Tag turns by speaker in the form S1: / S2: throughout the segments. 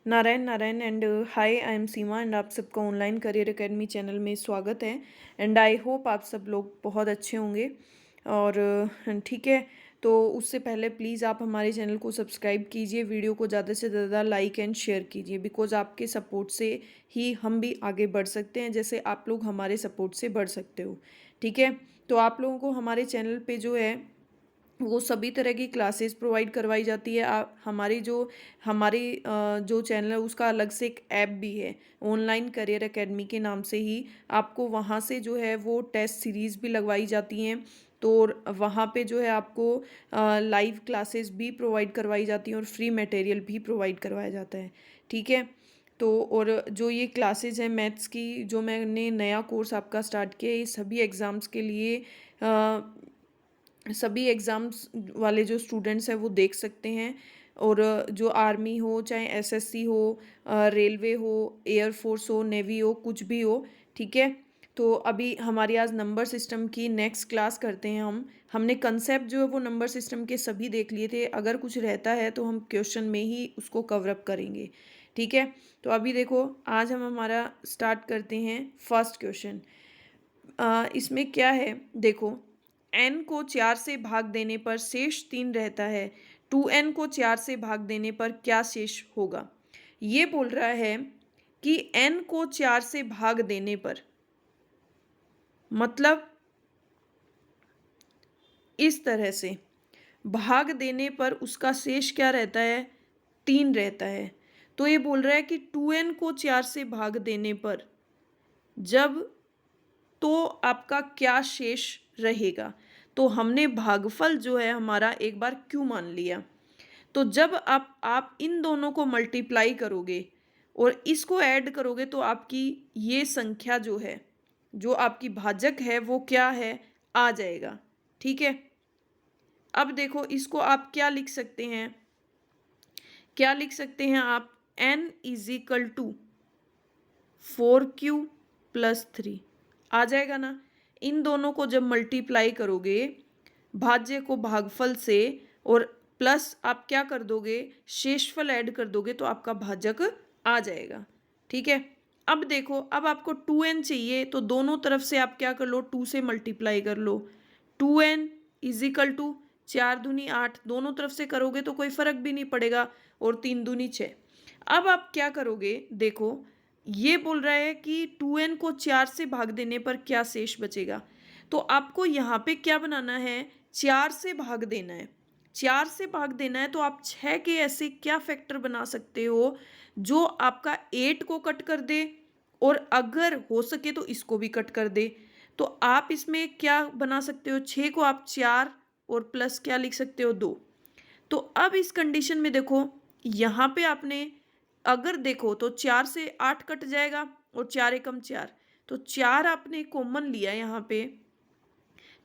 S1: Narayan Narayan and hi, I am Seema and आप सबका online career academy channel में स्वागत है। एंड आई होप आप सब लोग बहुत अच्छे होंगे। और ठीक है, तो उससे पहले प्लीज़ आप हमारे चैनल को सब्सक्राइब कीजिए, वीडियो को ज़्यादा से ज़्यादा लाइक एंड शेयर कीजिए, बिकॉज आपके सपोर्ट से ही हम भी आगे बढ़ सकते हैं, जैसे आप लोग हमारे सपोर्ट से बढ़ सकते हो। ठीक है, तो आप लोगों को हमारे चैनल पे जो है वो सभी तरह की क्लासेस प्रोवाइड करवाई जाती है। आप हमारी जो चैनल है उसका अलग से एक ऐप भी है, ऑनलाइन करियर एकेडमी के नाम से ही। आपको वहाँ से जो है वो टेस्ट सीरीज़ भी लगवाई जाती हैं। तो वहाँ पे जो है आपको लाइव क्लासेस भी प्रोवाइड करवाई जाती हैं और फ्री मटेरियल भी प्रोवाइड करवाया जाता है। ठीक है, तो और जो ये क्लासेस हैं मैथ्स की, जो मैंने नया कोर्स आपका स्टार्ट किया है, ये सभी एग्ज़ाम्स के लिए सभी एग्ज़ाम्स वाले जो स्टूडेंट्स हैं वो देख सकते हैं। और जो आर्मी हो, चाहे एसएससी हो, रेलवे हो, एयरफोर्स हो, नेवी हो, कुछ भी हो। ठीक है, तो अभी हमारी आज नंबर सिस्टम की नेक्स्ट क्लास करते हैं हम। हमने कंसेप्ट जो है वो नंबर सिस्टम के सभी देख लिए थे, अगर कुछ रहता है तो हम क्वेश्चन में ही उसको कवर अप करेंगे। ठीक है, तो अभी देखो, आज हम हमारा स्टार्ट करते हैं फर्स्ट क्वेश्चन। इसमें क्या है देखो, n को 4 से भाग देने पर शेष 3 रहता है। 2n को 4 से भाग देने पर क्या शेष होगा? ये बोल रहा है कि n को 4 से भाग देने पर, मतलब इस तरह से भाग देने पर उसका शेष क्या रहता है? 3 रहता है। तो ये बोल रहा है कि 2n को 4 से भाग देने पर जब, तो आपका क्या शेष रहेगा? तो हमने भागफल जो है हमारा एक बार क्यों मान लिया। तो जब आप इन दोनों को मल्टीप्लाई करोगे और इसको ऐड करोगे तो आपकी ये संख्या जो है, जो आपकी भाजक है वो क्या है, आ जाएगा। ठीक है, अब देखो इसको आप क्या लिख सकते हैं, क्या लिख सकते हैं आप? n is equal to 4q plus 3 आ जाएगा ना। इन दोनों को जब मल्टीप्लाई करोगे भाज्य को भागफल से, और प्लस आप क्या कर दोगे, शेषफल ऐड कर दोगे, तो आपका भाजक आ जाएगा। ठीक है, अब देखो, अब आपको 2n चाहिए तो दोनों तरफ से आप क्या कर लो, 2 से मल्टीप्लाई कर लो। 2n इजिकल टू 4 दूनी 8, दोनों तरफ से करोगे तो कोई फर्क भी नहीं पड़ेगा, और 3 दूनी 6। अब आप क्या करोगे देखो, ये बोल रहा है कि 2n को 4 से भाग देने पर क्या शेष बचेगा। तो आपको यहाँ पे क्या बनाना है, 4 से भाग देना है। 4 से भाग देना है तो आप 6 के ऐसे क्या फैक्टर बना सकते हो जो आपका 8 को कट कर दे, और अगर हो सके तो इसको भी कट कर दे। तो आप इसमें क्या बना सकते हो, 6 को आप 4 और प्लस क्या लिख सकते हो, 2। तो अब इस कंडीशन में देखो, यहाँ पे आपने अगर देखो तो 4 से 8 कट जाएगा और 4 एकम 4, तो 4 आपने कॉमन लिया यहाँ पे,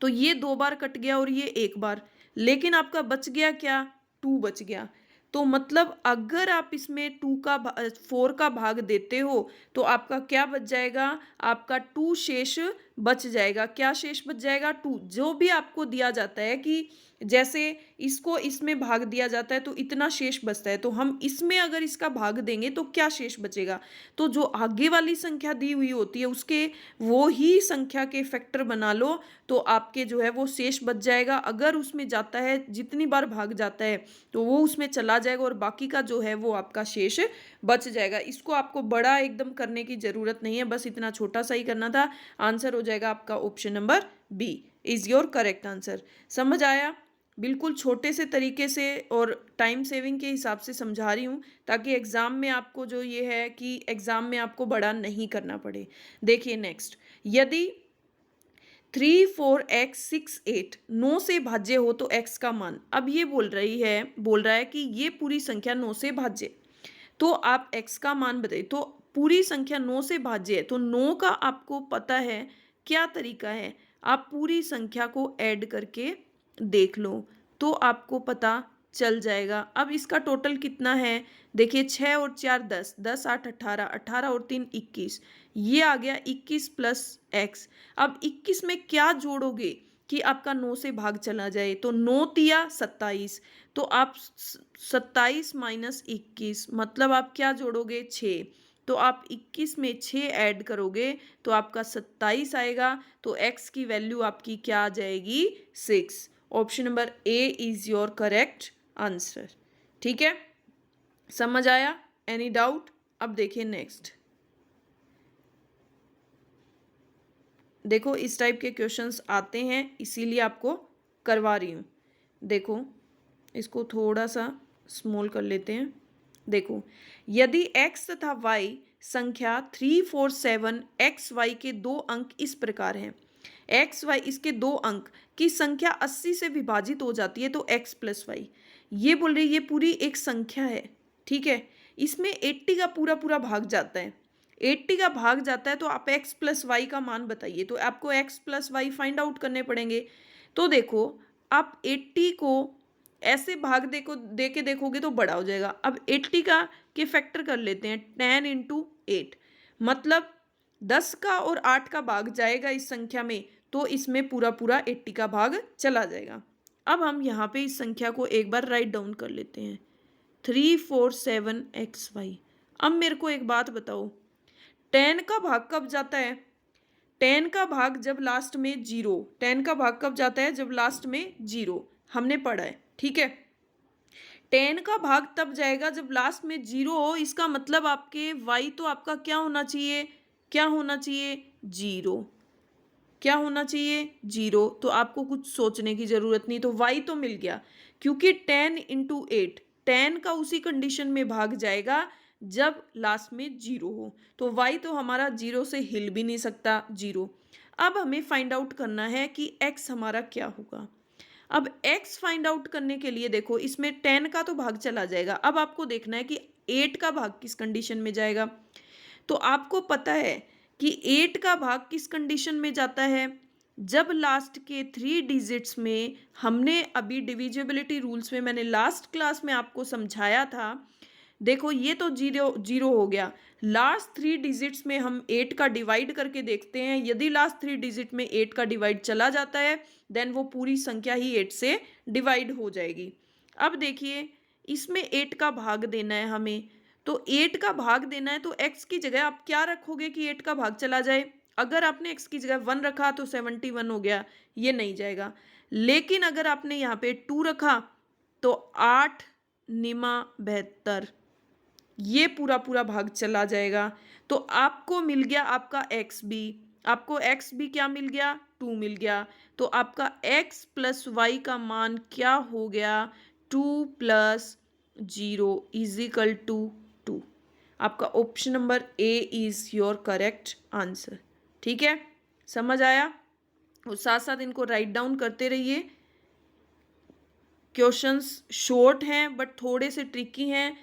S1: तो ये 2 बार कट गया और ये 1 बार, लेकिन आपका बच गया क्या, 2 बच गया। तो मतलब अगर आप इसमें 4 का भाग देते हो तो आपका क्या बच जाएगा, आपका 2 शेष बच जाएगा। क्या शेष बच जाएगा, 2। जो भी आपको दिया जाता है कि जैसे इसको इसमें भाग दिया जाता है तो इतना शेष बचता है, तो हम इसमें अगर इसका भाग देंगे तो क्या शेष बचेगा। तो जो आगे वाली संख्या दी हुई होती है उसके वो ही संख्या के फैक्टर बना लो, तो आपके जो है वो शेष बच जाएगा। अगर उसमें जाता है, जितनी बार भाग जाता है तो वो उसमें चला जाएगा और बाकी का जो है वो आपका शेष बच जाएगा। इसको आपको बड़ा एकदम करने की ज़रूरत नहीं है, बस इतना छोटा सा ही करना था। आंसर हो जाएगा आपका option number B is your correct answer. समझ आया? बिल्कुल छोटे से तरीके से और टाइम सेविंग के हिसाब से समझा रही हूँ, ताकि एग्ज़ाम में आपको जो ये है कि एग्ज़ाम में आपको बड़ा नहीं करना पड़े। देखिए नेक्स्ट, यदि 3 4 x 6 8 9 से भाज्य हो तो x का मान। अब ये बोल रहा है कि ये पूरी संख्या 9 से भाज्य, तो आप x का मान बताइए। तो पूरी संख्या 9 से भाज्य है तो 9 का आपको पता है क्या तरीका है, आप पूरी संख्या को ऐड करके देख लो तो आपको पता चल जाएगा। अब इसका टोटल कितना है, देखिए 6 और 4 10, 10 8 18, 18 और 3 21, ये आ गया 21 प्लस x। अब 21 में क्या जोड़ोगे, कि आपका 9 से भाग चला जाए, तो 9 तिया 27, तो आप 27 माइनस 21, मतलब आप क्या जोड़ोगे 6, तो आप 21 में 6 ऐड करोगे तो आपका 27 आएगा। तो x की वैल्यू आपकी क्या आ जाएगी 6। Option number A is your correct answer. ठीक है, समझ आया? Any doubt? अब देखिए नेक्स्ट। देखो इस टाइप के क्वेश्चंस आते हैं, इसीलिए आपको करवा रही हूँ। देखो इसको थोड़ा सा स्मॉल कर लेते हैं। देखो यदि x तथा y संख्या 3 4 7 एक्स वाई के दो अंक इस प्रकार हैं, एक्स वाई इसके दो अंक की संख्या 80 से विभाजित हो जाती है तो x प्लस वाई, ये बोल रही ये पूरी एक संख्या है। ठीक है, इसमें 80 का पूरा पूरा भाग जाता है, 80 का भाग जाता है तो आप x प्लस वाई का मान बताइए, तो आपको x plus Y find out करने पड़ेंगे। तो देखो आप 80 को ऐसे भाग दे के देखोगे तो बड़ा हो जाएगा। अब 80 का के फैक्टर कर लेते हैं, 10 इंटू 8, मतलब 10 का और 8 का भाग जाएगा इस संख्या में, तो इसमें पूरा पूरा 80 का भाग चला जाएगा। अब हम यहाँ पे इस संख्या को एक बार राइट डाउन कर लेते हैं, 3 4 7 एक्स वाई। अब मेरे को एक बात बताओ, 10 का भाग कब जाता है? 10 का भाग जब लास्ट में 0, 10 का भाग कब जाता है? जब लास्ट में 0, हमने पढ़ा है। ठीक है, 10 का भाग तब जाएगा जब लास्ट में 0 हो, इसका मतलब आपके y तो आपका क्या होना चाहिए? क्या होना चाहिए? 0। क्या होना चाहिए? 0। तो आपको कुछ सोचने की जरूरत नहीं, तो y तो मिल गया, क्योंकि 10 इंटू 8, 10 का उसी कंडीशन में भाग जाएगा जब लास्ट में 0 हो, तो y तो हमारा 0 से हिल भी नहीं सकता, 0। अब हमें फाइंड आउट करना है कि x हमारा क्या होगा। अब x फाइंड आउट करने के लिए देखो इसमें 10 का तो भाग चला जाएगा, अब आपको देखना है कि 8 का भाग किस कंडीशन में जाएगा। तो आपको पता है कि 8 का भाग किस कंडीशन में जाता है? जब लास्ट के 3 डिजिट्स में, हमने अभी डिविजिबिलिटी रूल्स में मैंने लास्ट क्लास में आपको समझाया था। देखो ये तो 0 हो गया, लास्ट 3 डिजिट्स में हम 8 का डिवाइड करके देखते हैं, यदि लास्ट 3 डिजिट में 8 का डिवाइड चला जाता है देन वो पूरी संख्या ही 8 से डिवाइड हो जाएगी। अब देखिए इसमें 8 का भाग देना है हमें, तो 8 का भाग देना है तो x की जगह आप क्या रखोगे कि 8 का भाग चला जाए? अगर आपने x की जगह 1 रखा तो 71 हो गया, ये नहीं जाएगा। लेकिन अगर आपने यहाँ पे 2 रखा तो 8 निमा 72, ये पूरा पूरा भाग चला जाएगा। तो आपको मिल गया आपका एक्स बी, आपको एक्स बी क्या मिल गया? 2 मिल गया। तो आपका x प्लस वाई का मान क्या हो गया? 2 प्लस 0 इज इक्वल टू 2। आपका option number A is your correct answer. ठीक है, समझ आया? और साथ साथ इनको राइट डाउन करते रहिए। क्वेश्चंस शॉर्ट हैं बट थोड़े से ट्रिकी हैं,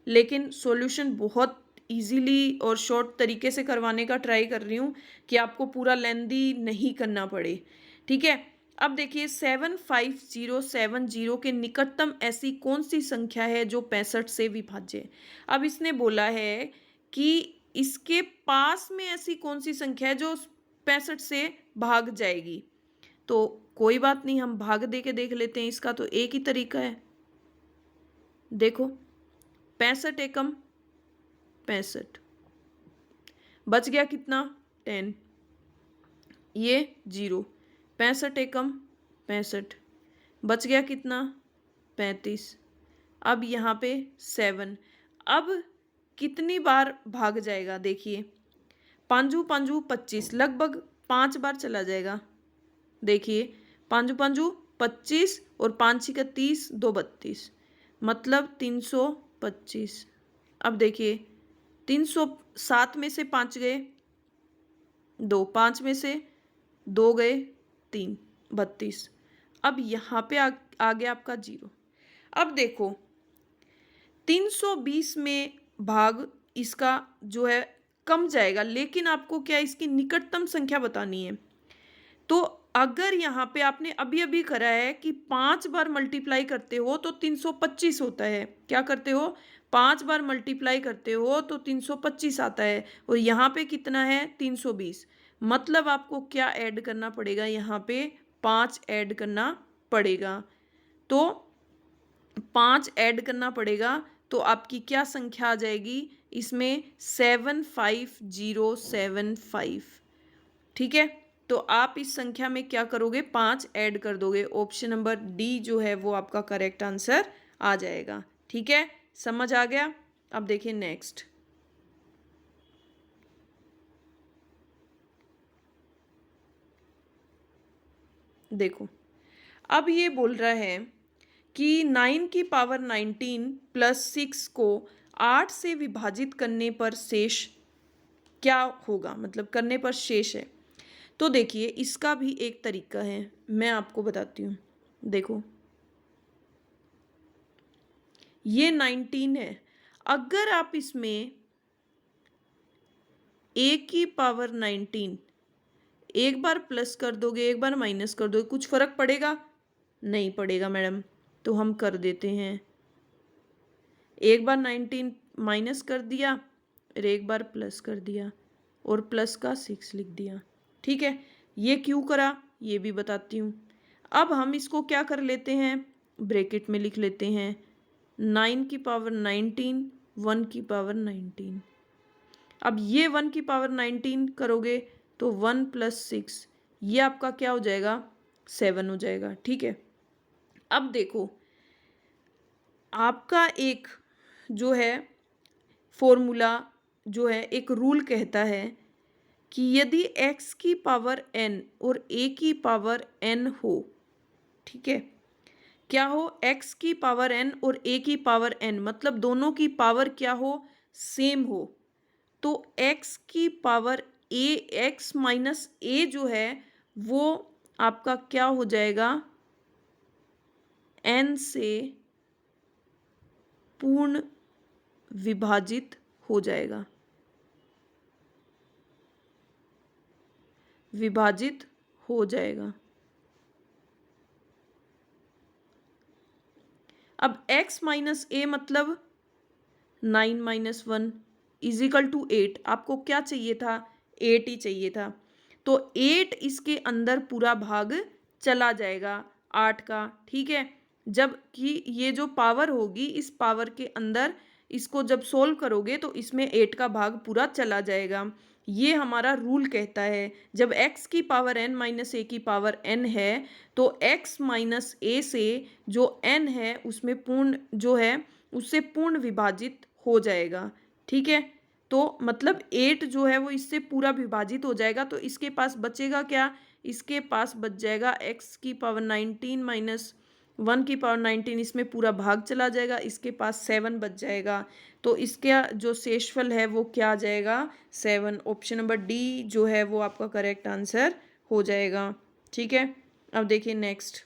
S1: लेकिन सॉल्यूशन बहुत इजीली और शॉर्ट तरीके से करवाने का ट्राई कर रही हूँ कि आपको पूरा लेंदी नहीं करना पड़े। ठीक है, अब देखिए 75070 के निकटतम ऐसी कौन सी संख्या है जो 65 से विभाज्य है। अब इसने बोला है कि इसके पास में ऐसी कौन सी संख्या है जो 65 से भाग जाएगी। तो कोई बात नहीं, हम भाग दे के देख लेते हैं, इसका तो एक ही तरीका है। देखो 65 एकम 65, बच गया कितना? 10, ये 0, 65 एकम 65, बच गया कितना? 35। अब यहाँ पे 7, अब कितनी बार भाग जाएगा? देखिए 5 5 25, लगभग 5 बार चला जाएगा। देखिए 5 5 25 और 5 का 30, 2 32, मतलब 325। अब देखिए 307 में से 5 गए 2, 5 में से 2 गए 3, 32। अब यहाँ पे आ गया आपका 0। अब देखो 320 में भाग इसका जो है कम जाएगा, लेकिन आपको क्या इसकी निकटतम संख्या बतानी है। तो अगर यहाँ पे आपने अभी अभी करा है कि 5 बार मल्टीप्लाई करते हो तो 325 होता है। क्या करते हो? 5 बार मल्टीप्लाई करते हो तो 325 आता है, और यहाँ पे कितना है? 320। मतलब आपको क्या ऐड करना पड़ेगा यहाँ पे? 5 ऐड करना पड़ेगा। तो 5 ऐड करना पड़ेगा तो आपकी क्या संख्या आ जाएगी इसमें 75075। ठीक है, तो आप इस संख्या में क्या करोगे 5 ऐड कर दोगे। ऑप्शन नंबर डी जो है वो आपका करेक्ट आंसर आ जाएगा। ठीक है, समझ आ गया। अब देखिए नेक्स्ट, देखो अब ये बोल रहा है कि 9 की पावर 19 प्लस 6 को 8 से विभाजित करने पर शेष क्या होगा, मतलब करने पर शेष है। तो देखिए इसका भी एक तरीका है, मैं आपको बताती हूँ। देखो ये 19 है, अगर आप इसमें a की पावर 19 एक बार प्लस कर दोगे एक बार माइनस कर दोगे, कुछ फर्क पड़ेगा? नहीं पड़ेगा मैडम। तो हम कर देते हैं, एक बार 19 माइनस कर दिया और एक बार प्लस कर दिया और प्लस का 6 लिख दिया। ठीक है, ये क्यों करा ये भी बताती हूँ। अब हम इसको क्या कर लेते हैं, ब्रैकेट में लिख लेते हैं 9 की पावर 19 1 की पावर 19। अब ये 1 की पावर 19 करोगे तो 1 प्लस 6 ये आपका क्या हो जाएगा 7 हो जाएगा। ठीक है, अब देखो आपका एक जो है फॉर्मूला जो है एक रूल कहता है कि यदि x की पावर n और a की पावर n हो, ठीक है, क्या हो x की पावर n और a की पावर n मतलब दोनों की पावर क्या हो सेम हो, तो x की power a x minus a जो है वो आपका क्या हो जाएगा n से पूर्ण विभाजित हो जाएगा, विभाजित हो जाएगा। अब x माइनस ए मतलब 9 माइनस 1 इजिकल टू 8। आपको क्या चाहिए था 8 ही चाहिए था, तो 8 इसके अंदर पूरा भाग चला जाएगा 8 का। ठीक है, जबकि ये जो पावर होगी इस पावर के अंदर इसको जब सोल्व करोगे तो इसमें 8 का भाग पूरा चला जाएगा। ये हमारा रूल कहता है जब x की पावर n माइनस ए की पावर n है तो x माइनस ए से जो n है उसमें पूर्ण जो है उससे पूर्ण विभाजित हो जाएगा। ठीक है, तो मतलब 8 जो है वो इससे पूरा विभाजित हो जाएगा, तो इसके पास बचेगा क्या, इसके पास बच जाएगा x की पावर 19 माइनस 1 की पावर 19, इसमें पूरा भाग चला जाएगा, इसके पास 7 बच जाएगा। तो इसका जो शेषफल है वो क्या आ जाएगा 7। ऑप्शन नंबर डी जो है वो आपका करेक्ट आंसर हो जाएगा। ठीक है, अब देखिए नेक्स्ट,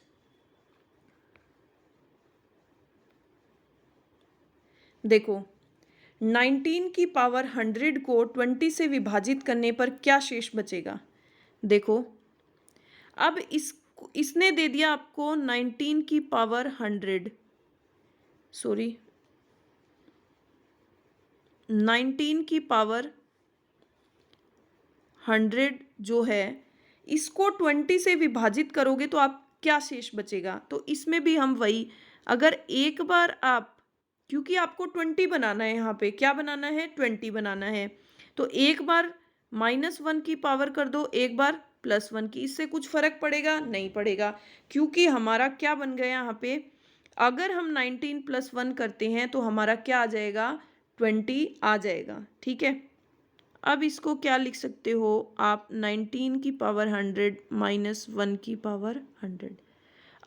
S1: देखो 19 की पावर 100 को 20 से विभाजित करने पर क्या शेष बचेगा। देखो अब इसने दे दिया आपको 19 की पावर 100, सॉरी 19 की पावर 100 जो है इसको 20 से विभाजित करोगे तो आप क्या शेष बचेगा। तो इसमें भी हम वही, अगर एक बार आप, क्योंकि आपको 20 बनाना है, यहाँ पे क्या बनाना है 20 बनाना है, तो एक बार -1 की पावर कर दो एक बार +1 की, इससे कुछ फर्क पड़ेगा नहीं पड़ेगा, क्योंकि हमारा क्या बन गया यहाँ पे, अगर हम 19 + 1 करते हैं तो हमारा क्या आ जाएगा 20 आ जाएगा। ठीक है, अब इसको क्या लिख सकते हो आप 19 की पावर 100 -1 की पावर 100।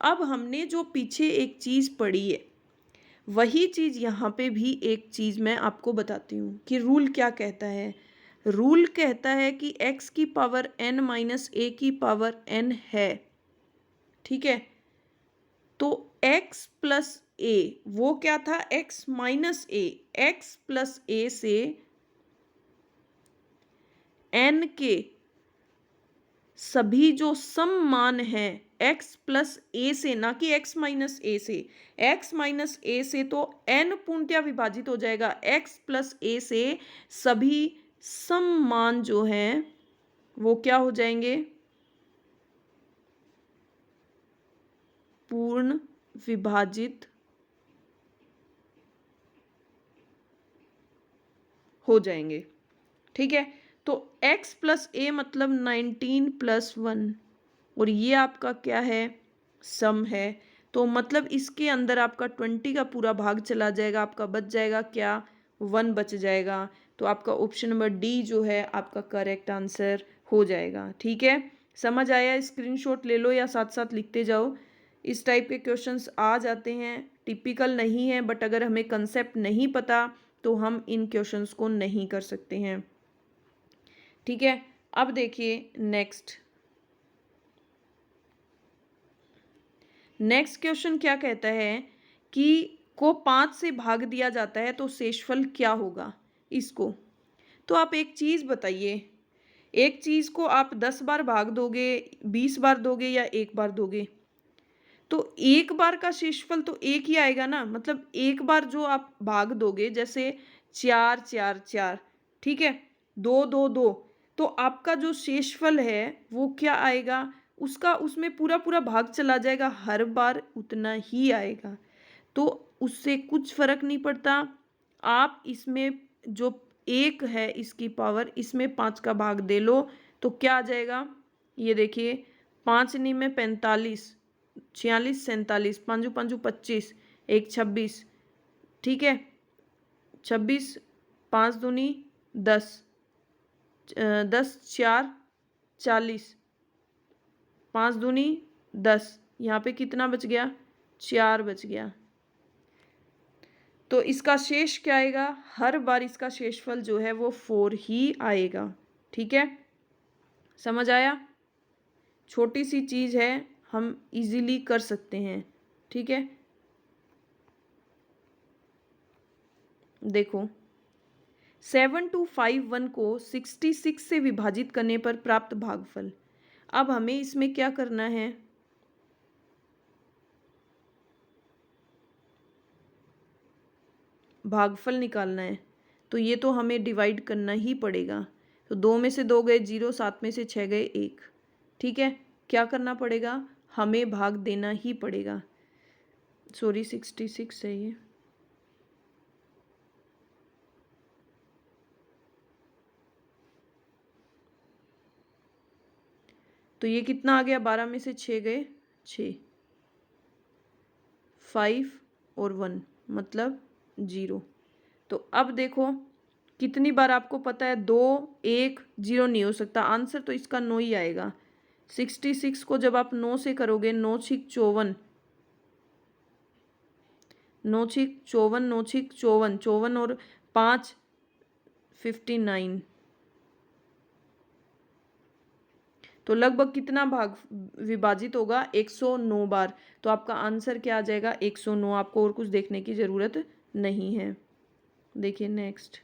S1: अब हमने जो पीछे एक चीज़ पढ़ी है वही चीज़ यहाँ पे भी एक चीज़ मैं आपको बताती हूँ कि रूल क्या कहता है। रूल कहता है कि x की पावर n माइनस a की पावर n है। ठीक है, तो x प्लस a वो क्या था x minus a, x plus a से n के सभी जो सम मान हैं x प्लस ए से, ना कि x माइनस ए से, x माइनस ए से तो n पूर्णतया विभाजित हो जाएगा, x प्लस ए से सभी सम मान जो हैं वो क्या हो जाएंगे पूर्ण विभाजित हो जाएंगे। ठीक है, तो x प्लस ए मतलब 19 प्लस 1, और ये आपका क्या है, सम है। तो मतलब इसके अंदर आपका 20 का पूरा भाग चला जाएगा, आपका बच जाएगा क्या, 1 बच जाएगा। तो आपका ऑप्शन नंबर डी जो है आपका करेक्ट आंसर हो जाएगा। ठीक है, समझ आया, स्क्रीनशॉट ले लो या साथ साथ लिखते जाओ। इस टाइप के क्वेश्चंस आ जाते हैं, टिपिकल नहीं है, बट अगर हमें कंसेप्ट नहीं पता तो हम इन क्वेश्चंस को नहीं कर सकते हैं। ठीक है, अब देखिए नेक्स्ट क्वेश्चन क्या कहता है कि को 5 से भाग दिया जाता है तो शेषफल क्या होगा इसको। तो आप एक चीज़ बताइए, एक चीज़ को आप 10 बार भाग दोगे, 20 बार दोगे या एक बार दोगे, तो एक बार का शेषफल तो एक ही आएगा ना। मतलब एक बार जो आप भाग दोगे, जैसे 4 4 4, ठीक है, 2 2 2, तो आपका जो शेषफल है वो क्या आएगा, उसका उसमें पूरा पूरा भाग चला जाएगा, हर बार उतना ही आएगा। तो उससे कुछ फर्क नहीं पड़ता। आप इसमें जो एक है इसकी पावर, इसमें 5 का भाग दे लो तो क्या आ जाएगा, ये देखिए, 5 नी में 45, 46 47, पाँचू पाँचू 25, एक 26, ठीक है, 26, 5 दूनी 10, 10 4 40, 5 दूनी 10, यहाँ पे कितना बच गया, 4 बच गया। तो इसका शेष क्या आएगा, हर बार इसका शेषफल जो है वो 4 ही आएगा। ठीक है, समझ आया, छोटी सी चीज़ है, हम इजीली कर सकते हैं। ठीक है, देखो 7251 को 66 से विभाजित करने पर प्राप्त भागफल। अब हमें इसमें क्या करना है, भागफल निकालना है। तो ये तो हमें डिवाइड करना ही पड़ेगा। तो 2 में से 2 गए 0, 7 में से 6 गए 1। ठीक है, क्या करना पड़ेगा, हमें भाग देना ही पड़ेगा। सॉरी 66 है ये, तो ये कितना आ गया, 12 में से 6 गए 6, 5 और 1 मतलब 0। तो अब देखो कितनी बार आपको पता है, 2 1 0 नहीं हो सकता, आंसर तो इसका 9 ही आएगा। 66 को जब आप 9 से करोगे, 9 6 54, 9 6 54, 9 6 54, 54 और 5 59, तो लगभग कितना भाग विभाजित होगा, 109 बार। तो आपका आंसर क्या आ जाएगा, 109। आपको और कुछ देखने की ज़रूरत नहीं है। देखिए नेक्स्ट,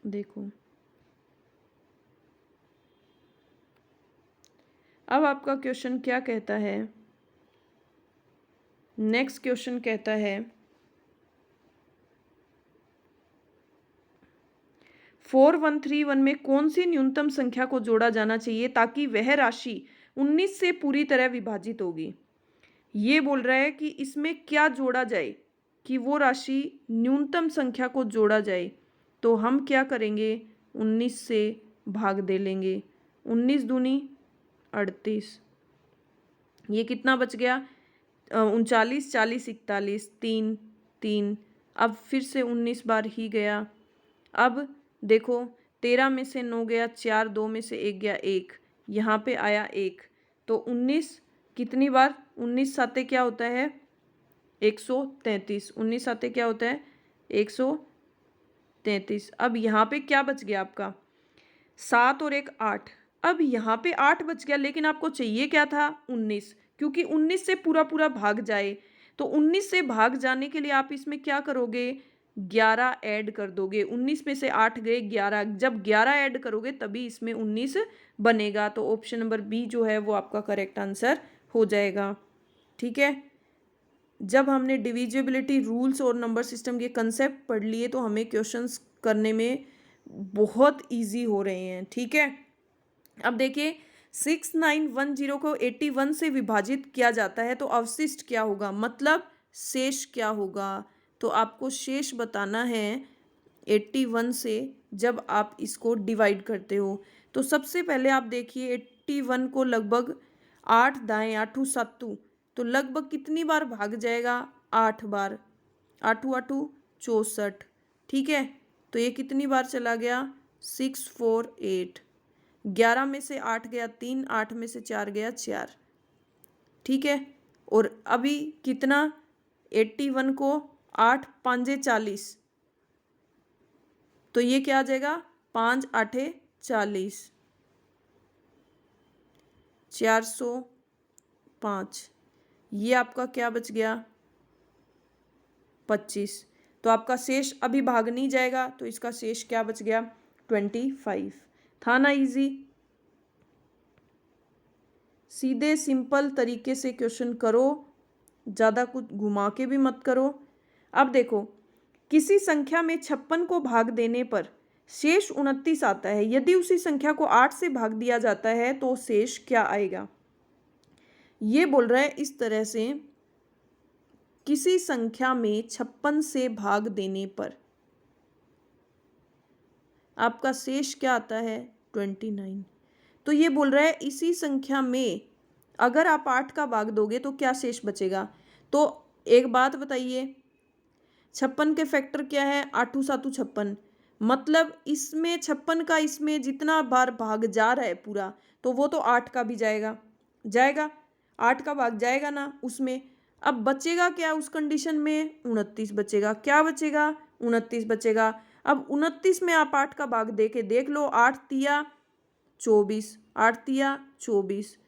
S1: देखो अब आपका क्वेश्चन क्या कहता है, नेक्स्ट क्वेश्चन कहता है 4131 में कौन सी न्यूनतम संख्या को जोड़ा जाना चाहिए ताकि वह राशि 19 से पूरी तरह विभाजित होगी। ये बोल रहा है कि इसमें क्या जोड़ा जाए, कि वो राशि न्यूनतम संख्या को जोड़ा जाए। तो हम क्या करेंगे, 19 से भाग दे लेंगे, 19 दूनी 38, ये कितना बच गया, 39 40 41, 3 3, अब फिर से 19 बार ही गया। अब देखो 13 में से 9 गया 4, 2 में से 1 गया 1, यहाँ पे आया 1, तो 19 कितनी बार, 19 साते क्या होता है 133, 19 साते क्या होता है 133। अब यहाँ पे क्या बच गया आपका, 7 और 1 8, अब यहाँ पे 8 बच गया, लेकिन आपको चाहिए क्या था 19, क्योंकि 19 से पूरा पूरा भाग जाए। तो 19 से भाग जाने के लिए आप इसमें क्या करोगे, 11 ऐड कर दोगे। 19 में से 8 गए 11, जब 11 ऐड करोगे तभी इसमें 19 बनेगा। तो ऑप्शन नंबर बी जो है वो आपका करेक्ट आंसर हो जाएगा। ठीक है, जब हमने डिविजिबिलिटी रूल्स और नंबर सिस्टम के कंसेप्ट पढ़ लिए तो हमें क्वेश्चंस करने में बहुत इजी हो रहे हैं। ठीक है, अब देखिए 6910 को 81 से विभाजित किया जाता है तो अवशिष्ट क्या होगा, मतलब शेष क्या होगा। तो आपको शेष बताना है 81 से जब आप इसको डिवाइड करते हो। तो सबसे पहले आप देखिए 81 को लगभग 8 दाएँ आठू सातू, तो लगभग कितनी बार भाग जाएगा, 8 बार। आठू आठू 64, ठीक है। तो ये कितनी बार चला गया, 648। 11 में से 8 गया 3, 8 में से 4 गया 4, ठीक है। और अभी कितना, 81 को 8 पाँजे 40, तो ये क्या आ जाएगा, 5 आठे 40, 405। ये आपका क्या बच गया, 25। तो आपका शेष अभी भाग नहीं जाएगा, तो इसका शेष क्या बच गया, 25। था ना इजी। सीधे सिंपल तरीके से क्वेश्चन करो, ज़्यादा कुछ घुमा के भी मत करो। अब देखो, किसी संख्या में 56 को भाग देने पर शेष 29 आता है, यदि उसी संख्या को 8 से भाग दिया जाता है तो शेष क्या आएगा। ये बोल रहा है इस तरह से, किसी संख्या में 56 से भाग देने पर आपका शेष क्या आता है, 29। तो ये बोल रहा है इसी संख्या में अगर आप 8 का भाग दोगे तो क्या शेष बचेगा। तो एक बात बताइए, 56 के फैक्टर क्या है, आठू सातू 56, मतलब इसमें 56 का इसमें जितना बार भाग जा रहा है पूरा, तो वो तो 8 का भी जाएगा, जाएगा 8 का भाग जाएगा ना उसमें। अब बचेगा क्या उस कंडीशन में, 29 बचेगा। क्या बचेगा, 29 बचेगा। अब 29 में आप 8 का भाग दे के देख लो, 8 तिया 24, 8 तिया 24।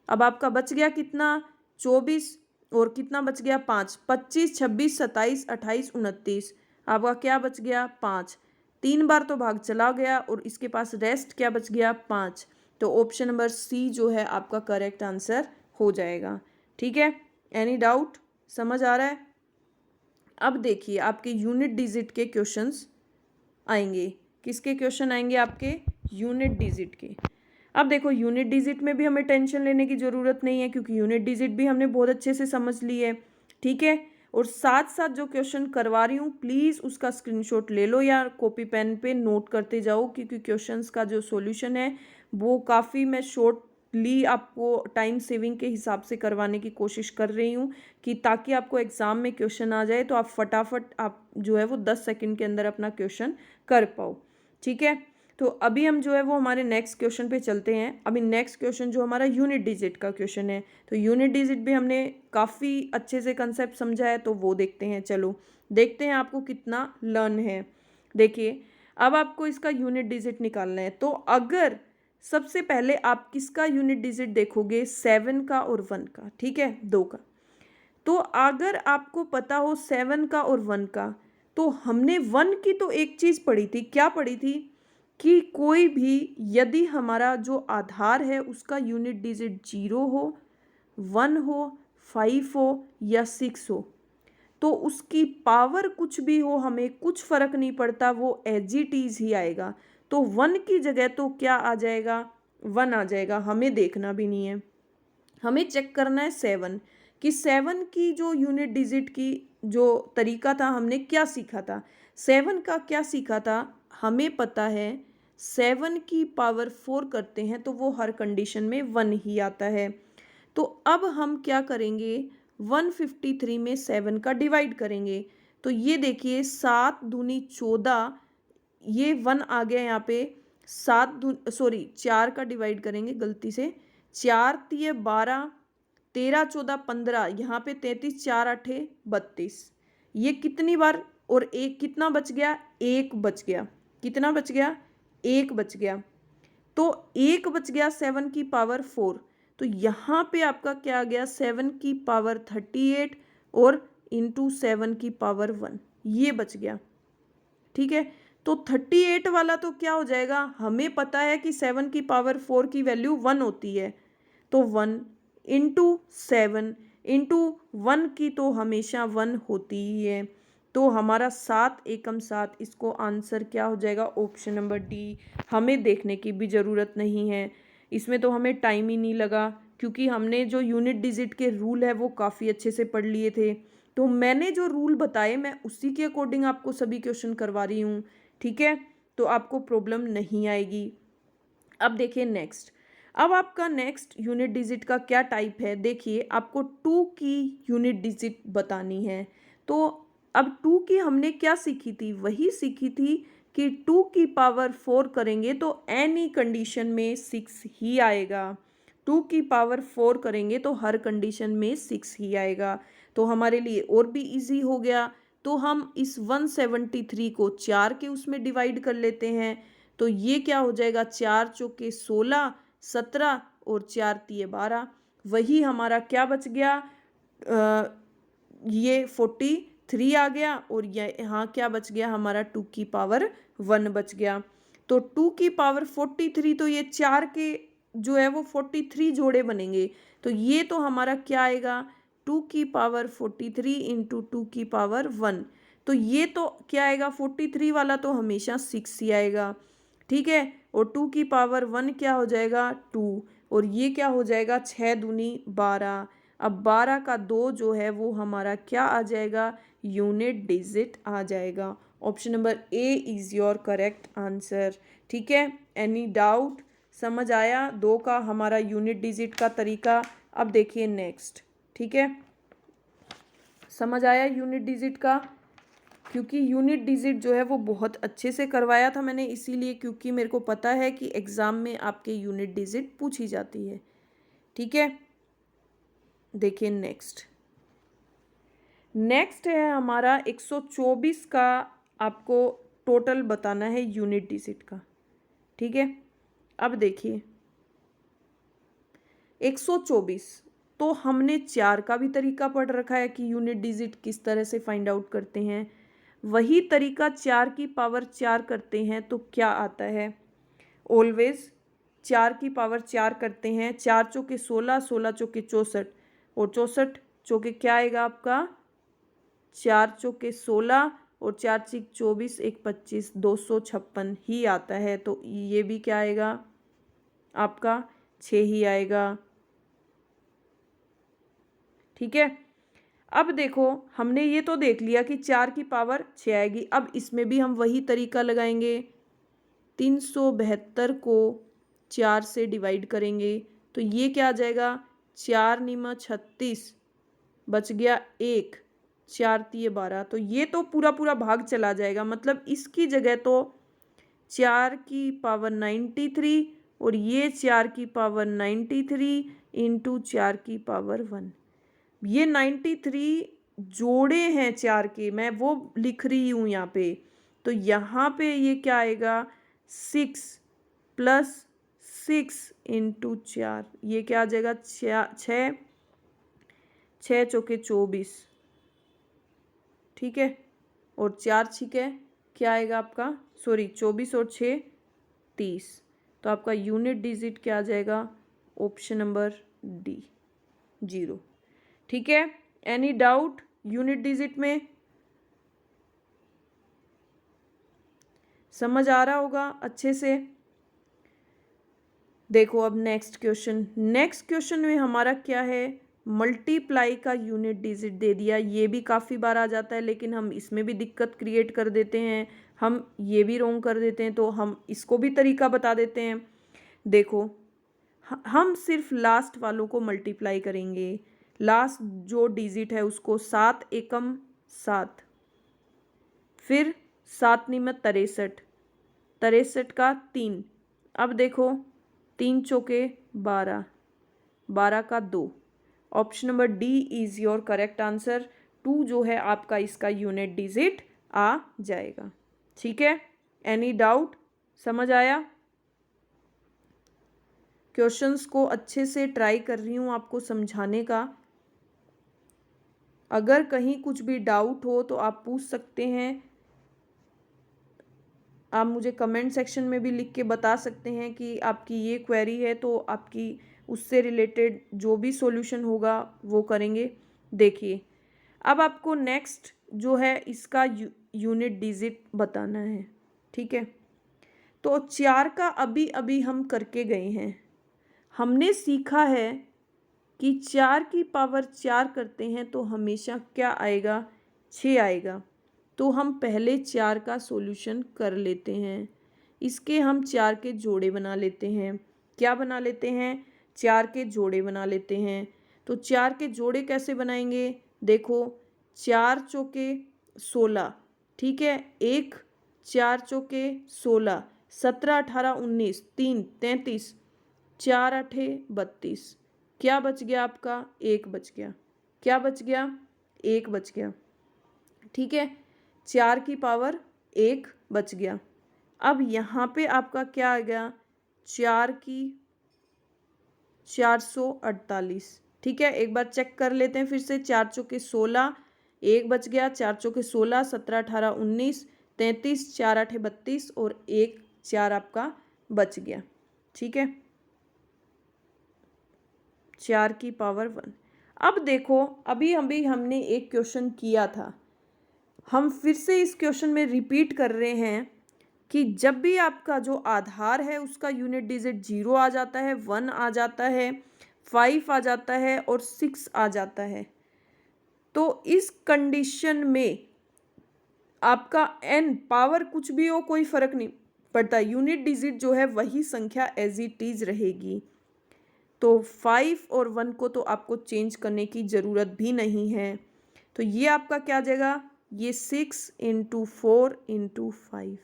S1: अब आपका बच गया कितना, 24, और कितना बच गया, 5, 25, 26, 27, 28, 29। आपका क्या बच गया, 5। 3 बार तो भाग चला गया और इसके पास रेस्ट क्या बच गया, 5। तो ऑप्शन नंबर सी जो है आपका करेक्ट आंसर हो जाएगा, ठीक है। एनी डाउट, समझ आ रहा है। अब देखिए आपके यूनिट डिजिट के क्वेश्चंस आएंगे। किसके क्वेश्चन आएंगे, आपके यूनिट डिजिट के। अब देखो यूनिट डिजिट में भी हमें टेंशन लेने की ज़रूरत नहीं है, क्योंकि यूनिट डिजिट भी हमने बहुत अच्छे से समझ ली है, ठीक है। और साथ साथ जो क्वेश्चन करवा रही हूँ प्लीज़ उसका स्क्रीनशॉट ले लो या कॉपी पेन पे नोट करते जाओ, क्योंकि क्वेश्चंस का जो सॉल्यूशन है वो काफ़ी मैं शॉर्टली आपको टाइम सेविंग के हिसाब से करवाने की कोशिश कर रही हूँ, कि ताकि आपको एग्ज़ाम में क्वेश्चन आ जाए तो आप फटाफट आप जो है वो 10 सेकेंड के अंदर अपना क्वेश्चन कर पाओ, ठीक है। तो अभी हम जो है वो हमारे नेक्स्ट क्वेश्चन पे चलते हैं। अभी नेक्स्ट क्वेश्चन जो हमारा यूनिट डिजिट का क्वेश्चन है, तो यूनिट डिजिट भी हमने काफ़ी अच्छे से कंसेप्ट समझा है, तो वो देखते हैं। चलो देखते हैं आपको कितना लर्न है। देखिए अब आपको इसका यूनिट डिजिट निकालना है, तो अगर सबसे पहले आप किसका यूनिट डिजिट देखोगे, 7 का और 1 का, ठीक है, 2 का। तो अगर आपको पता हो 7 का और 1 का, तो हमने 1 की तो एक चीज़ पढ़ी थी, क्या पढ़ी थी, कि कोई भी यदि हमारा जो आधार है उसका यूनिट डिजिट 0 हो, 1 हो, 5 हो या 6 हो, तो उसकी पावर कुछ भी हो हमें कुछ फर्क नहीं पड़ता, वो एज इट इज ही आएगा। तो 1 की जगह तो क्या आ जाएगा, 1 आ जाएगा, हमें देखना भी नहीं है, हमें चेक करना है 7, कि 7 की जो यूनिट डिजिट की जो तरीका था हमने क्या सीखा था, 7 का क्या सीखा था, हमें पता है 7 की पावर 4 करते हैं तो वो हर कंडीशन में 1 ही आता है। तो अब हम क्या करेंगे, 153 में 7 का डिवाइड करेंगे। तो ये देखिए 7 दूनी 14, ये 1 आ गया यहाँ पे, 4 का डिवाइड करेंगे गलती से, 4 तिये 12, 13 14 15, यहाँ पे 33, 4 8 32। ये कितनी बार, और एक कितना बच गया, एक बच गया, कितना बच गया, एक बच गया। तो एक बच गया 7 की पावर 4, तो यहाँ पे आपका क्या आ गया, 7 की पावर 38 और इंटू 7 की पावर 1, ये बच गया, ठीक है। तो 38 वाला तो क्या हो जाएगा, हमें पता है कि 7 की पावर 4 की वैल्यू 1 होती है, तो 1 इंटू 7 इंटू 1 की तो हमेशा 1 होती ही है। तो हमारा 7 एकम 7, इसको आंसर क्या हो जाएगा, ऑप्शन नंबर डी। हमें देखने की भी ज़रूरत नहीं है, इसमें तो हमें टाइम ही नहीं लगा, क्योंकि हमने जो यूनिट डिजिट के रूल है वो काफ़ी अच्छे से पढ़ लिए थे। तो मैंने जो रूल बताए मैं उसी के अकॉर्डिंग आपको सभी क्वेश्चन करवा रही हूँ, ठीक है। तो आपको प्रॉब्लम नहीं आएगी। अब देखिए नेक्स्ट, अब आपका नेक्स्ट यूनिट डिजिट का क्या टाइप है। देखिए आपको 2 की यूनिट डिजिट बतानी है। तो अब 2 की हमने क्या सीखी थी, वही सीखी थी कि 2 की पावर 4 करेंगे तो एनी कंडीशन में 6 ही आएगा। 2 की पावर 4 करेंगे तो हर कंडीशन में 6 ही आएगा। तो हमारे लिए और भी इजी हो गया। तो हम इस 173 को 4 के उसमें डिवाइड कर लेते हैं। तो ये क्या हो जाएगा, 4 चौके 16, 17 और 4 तिये 12। वही हमारा क्या बच गया, ये 43 आ गया और ये यहाँ क्या बच गया हमारा 2 की पावर 1 बच गया। तो 2 की पावर 43, तो ये 4 के जो है वो 43 जोड़े बनेंगे। तो ये तो हमारा क्या आएगा, 2 की पावर 43 इंटू 2 की पावर 1। तो ये तो क्या आएगा, 43 वाला तो हमेशा 6 ही आएगा, ठीक है। और 2 की पावर 1 क्या हो जाएगा, 2। और ये क्या हो जाएगा, 6 दूनी 12। अब 12 का 2 जो है वो हमारा क्या आ जाएगा, यूनिट डिजिट आ जाएगा। Option number A is your correct answer, ठीक है। एनी डाउट, समझ आया 2 का हमारा यूनिट डिजिट का तरीका। अब देखिए नेक्स्ट, ठीक है, समझ आया यूनिट डिजिट का, क्योंकि यूनिट डिजिट जो है वो बहुत अच्छे से करवाया था मैंने, इसीलिए क्योंकि मेरे को पता है कि एग्ज़ाम में आपके यूनिट डिजिट पूछी जाती है, ठीक है। देखिए नेक्स्ट, नेक्स्ट है हमारा 124 का, आपको टोटल बताना है यूनिट डिजिट का, ठीक है। अब देखिए 124, तो हमने 4 का भी तरीका पढ़ रखा है कि यूनिट डिजिट किस तरह से फाइंड आउट करते हैं। वही तरीका 4 की पावर 4 करते हैं तो क्या आता है, ऑलवेज 4 की पावर 4 करते हैं, 4 चौके 16, 16 चौके 64 और 64 चौके क्या आएगा आपका, 4 चौके 16 और 4 चिक 24, 1 25, 256 ही आता है। तो ये भी क्या आएगा आपका 6 ही आएगा, ठीक है। अब देखो हमने ये तो देख लिया कि 4 की पावर 6 आएगी। अब इसमें भी हम वही तरीका लगाएंगे, 372 को 4 से डिवाइड करेंगे तो ये क्या आ जाएगा, 4 निमा 36, बच गया 1, 4 तिये 12। तो ये तो पूरा पूरा भाग चला जाएगा, मतलब इसकी जगह तो 4 की पावर 93 और ये 4 की पावर 93 इंटू 4 की पावर 1। ये 93 जोड़े हैं 4 के, मैं वो लिख रही हूँ यहाँ पे। तो यहाँ पे ये क्या आएगा, 6 प्लस 6 इंटू 4, ये क्या आ जाएगा, 6, 6 चौके 24, ठीक है। और 4 छिके क्या आएगा आपका, सॉरी 24 और 6 30। तो आपका यूनिट डिजिट क्या आ जाएगा, ऑप्शन नंबर डी 0, ठीक है। एनी डाउट यूनिट डिजिट में, समझ आ रहा होगा अच्छे से। देखो अब नेक्स्ट क्वेश्चन, नेक्स्ट क्वेश्चन में हमारा क्या है, मल्टीप्लाई का यूनिट डिजिट दे दिया। ये भी काफ़ी बार आ जाता है, लेकिन हम इसमें भी दिक्कत क्रिएट कर देते हैं, हम ये भी रोंग कर देते हैं, तो हम इसको भी तरीका बता देते हैं। देखो हम सिर्फ लास्ट वालों को मल्टीप्लाई करेंगे, लास्ट जो डिजिट है उसको, 7 एकम 7, फिर 7 निमत 63, 63 का 3। अब देखो 3 चौके 12, 12 का 2। Option number D is your correct answer. 2 जो है आपका इसका यूनिट डिजिट आ जाएगा, ठीक है। एनी डाउट, समझ आया। क्वेश्चंस को अच्छे से ट्राई कर रही हूँ आपको समझाने का। अगर कहीं कुछ भी डाउट हो तो आप पूछ सकते हैं, आप मुझे कमेंट सेक्शन में भी लिख के बता सकते हैं कि आपकी ये क्वेरी है, तो आपकी उससे रिलेटेड जो भी सॉल्यूशन होगा वो करेंगे। देखिए अब आपको नेक्स्ट जो है इसका यूनिट डिजिट बताना है, ठीक है। तो 4 का अभी अभी हम करके गए हैं, हमने सीखा है कि 4 की पावर 4 करते हैं तो हमेशा क्या आएगा, 6 आएगा। तो हम पहले 4 का सॉल्यूशन कर लेते हैं। इसके हम 4 के जोड़े बना लेते हैं। क्या बना लेते हैं, 4 के जोड़े बना लेते हैं। तो 4 के जोड़े कैसे बनाएंगे, देखो 4 चौके 16, ठीक है, 1 4 चौके 16, 17 18 19 3 33, 4 आठे 32, क्या बच गया आपका, 1 बच गया। क्या बच गया, 1 बच गया, ठीक है। 4 की पावर 1 बच गया। अब यहाँ पे आपका क्या आ गया, 4 की 448, ठीक है। एक बार चेक कर लेते हैं फिर से, 4 चौके 16, 1 बच गया, 4 चौके 16, 17 18 19 33, 4 आठे 32 और 1 4 आपका बच गया, ठीक है। 4 की पावर 1। अब देखो अभी अभी हमने एक क्वेश्चन किया था, हम फिर से इस क्वेश्चन में रिपीट कर रहे हैं कि जब भी आपका जो आधार है उसका यूनिट डिजिट 0 आ जाता है, 1 आ जाता है, 5 आ जाता है और 6 आ जाता है, तो इस कंडीशन में आपका n पावर कुछ भी हो कोई फर्क नहीं पड़ता, यूनिट डिजिट जो है वही संख्या एज इट इज रहेगी। तो 5 और 1 को तो आपको चेंज करने की ज़रूरत भी नहीं है। तो ये आपका क्या आ जाएगा, ये 6 इंटू 4 इंटू 5,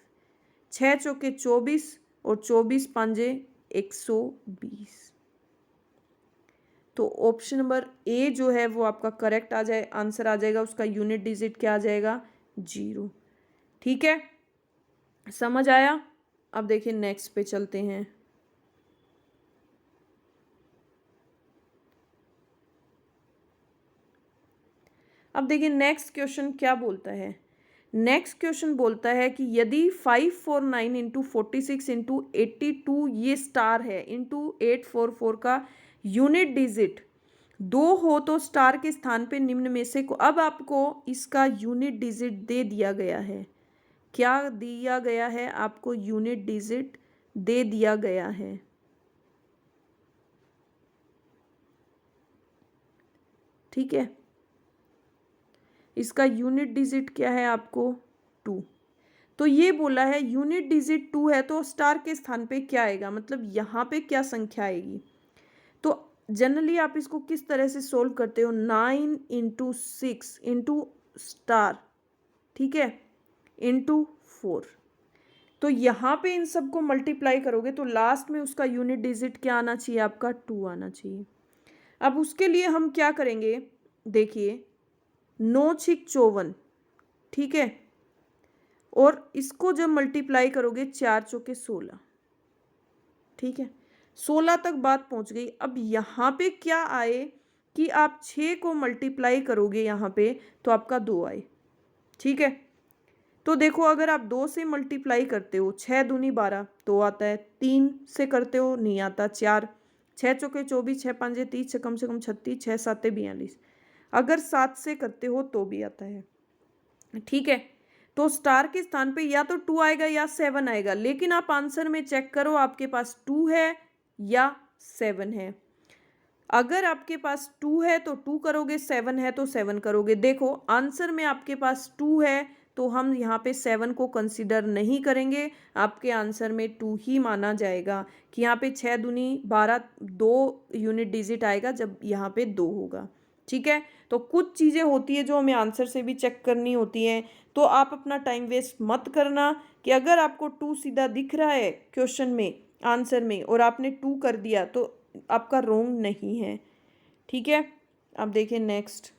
S1: 6 चौके 24 और 24 पांजे 120। तो ऑप्शन नंबर ए जो है वो आपका करेक्ट आ जाए, आंसर आ जाएगा, उसका यूनिट डिजिट क्या आ जाएगा, 0, ठीक है। समझ आया। अब देखिए नेक्स्ट पे चलते हैं। अब देखिए नेक्स्ट क्वेश्चन क्या बोलता है, नेक्स्ट क्वेश्चन बोलता है कि यदि 549 इंटू 46 इंटू 82 ये स्टार है इंटू 844 का यूनिट डिजिट 2 हो तो स्टार के स्थान पे निम्न में से को, अब आपको इसका यूनिट डिजिट दे दिया गया है। क्या दिया गया है आपको, यूनिट डिजिट दे दिया गया है, ठीक है। इसका यूनिट डिजिट क्या है आपको, 2। तो ये बोला है यूनिट डिजिट 2 है तो स्टार के स्थान पे क्या आएगा, मतलब यहाँ पे क्या संख्या आएगी। तो जनरली आप इसको किस तरह से सोल्व करते हो, 9 इंटू 6 इंटू स्टार, ठीक है, इंटू 4। तो यहाँ पे इन सबको मल्टीप्लाई करोगे तो लास्ट में उसका यूनिट डिजिट क्या आना चाहिए आपका, 2 आना चाहिए। अब उसके लिए हम क्या करेंगे, देखिए 9 6 54, ठीक है, और इसको जब मल्टीप्लाई करोगे 4 चौके 16, ठीक है, 16 तक बात पहुंच गई। अब यहाँ पे क्या आए कि आप 6 को मल्टीप्लाई करोगे यहाँ पे तो आपका 2 आए, ठीक है। तो देखो अगर आप 2 से मल्टीप्लाई करते हो, 6 दूनी 12 तो आता है, 3 से करते हो नहीं आता, 4, 6 चौके 24, 6 पांजे 30, से कम 36, 6 साते 42, अगर 7 से करते हो तो भी आता है, ठीक है। तो स्टार के स्थान पे या तो 2 आएगा या 7 आएगा, लेकिन आप आंसर में चेक करो आपके पास 2 है या 7 है। अगर आपके पास 2 है तो 2 करोगे, 7 है तो 7 करोगे। देखो आंसर में आपके पास 2 है तो हम यहाँ पे 7 को कंसीडर नहीं करेंगे, आपके आंसर में 2 ही माना जाएगा कि यहाँ पे 6 दूनी 12, 2 यूनिट डिजिट आएगा जब यहाँ पे 2 होगा, ठीक है। तो कुछ चीज़ें होती है जो हमें आंसर से भी चेक करनी होती हैं, तो आप अपना टाइम वेस्ट मत करना कि अगर आपको 2 सीधा दिख रहा है क्वेश्चन में आंसर में और आपने 2 कर दिया तो आपका रोंग नहीं है, ठीक है। अब देखिए नेक्स्ट,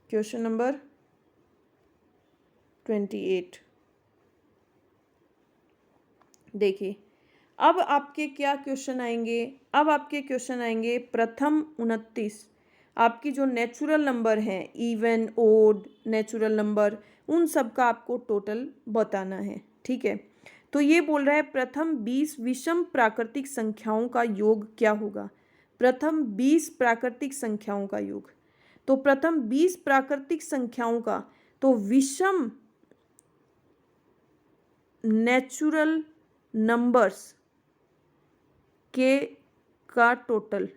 S1: क्वेश्चन नंबर 28। देखिए अब आपके क्या क्वेश्चन आएंगे, अब आपके क्वेश्चन आएंगे प्रथम 29, आपकी जो नेचुरल नंबर हैं, इवन ओड नेचुरल नंबर, उन सब का आपको टोटल बताना है, ठीक है। तो ये बोल रहा है प्रथम 20 विषम प्राकृतिक संख्याओं का योग क्या होगा, प्रथम 20 प्राकृतिक संख्याओं का योग। तो प्रथम 20 प्राकृतिक संख्याओं का, तो विषम नेचुरल नंबर्स के का टोटल,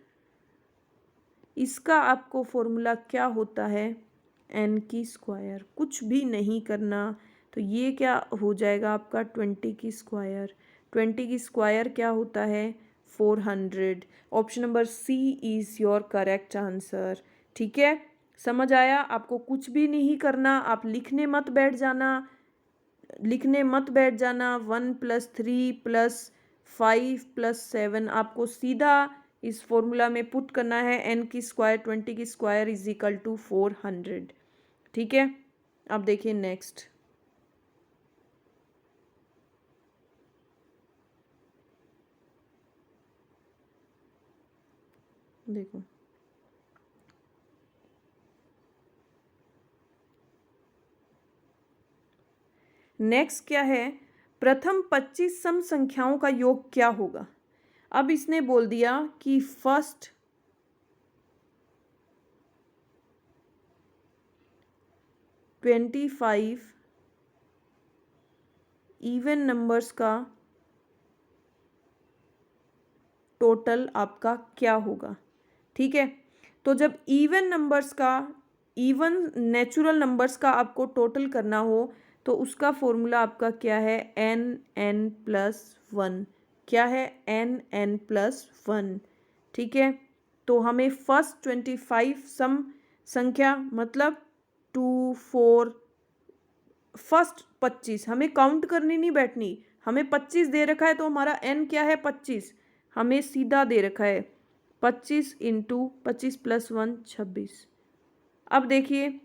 S1: इसका आपको फॉर्मूला क्या होता है, n की स्क्वायर, कुछ भी नहीं करना। तो ये क्या हो जाएगा आपका 20 की स्क्वायर, 20 की स्क्वायर क्या होता है 400। Option number C is your correct answer. ठीक है, समझ आया? आपको कुछ भी नहीं करना, आप लिखने मत बैठ जाना, 1+3+5+7 आपको सीधा इस फॉर्मूला में पुट करना है, n की स्क्वायर 20 की स्क्वायर इज इक्वल टू 400। ठीक है, अब देखिए नेक्स्ट। देखो नेक्स्ट क्या है, प्रथम 25 सम संख्याओं का योग क्या होगा। अब इसने बोल दिया कि फर्स्ट 25 इवन नंबर्स का टोटल आपका क्या होगा। ठीक है, तो जब इवन नंबर्स का, इवन नेचुरल नंबर्स का आपको टोटल करना हो तो उसका फॉर्मूला आपका क्या है, n+1। क्या है, n+1। ठीक है, तो हमें फर्स्ट 25 सम संख्या मतलब 2 4, फर्स्ट 25 हमें काउंट करनी नहीं बैठनी, हमें 25 दे रखा है तो हमारा n क्या है 25, हमें सीधा दे रखा है 25 इंटू 25+1 26। अब देखिए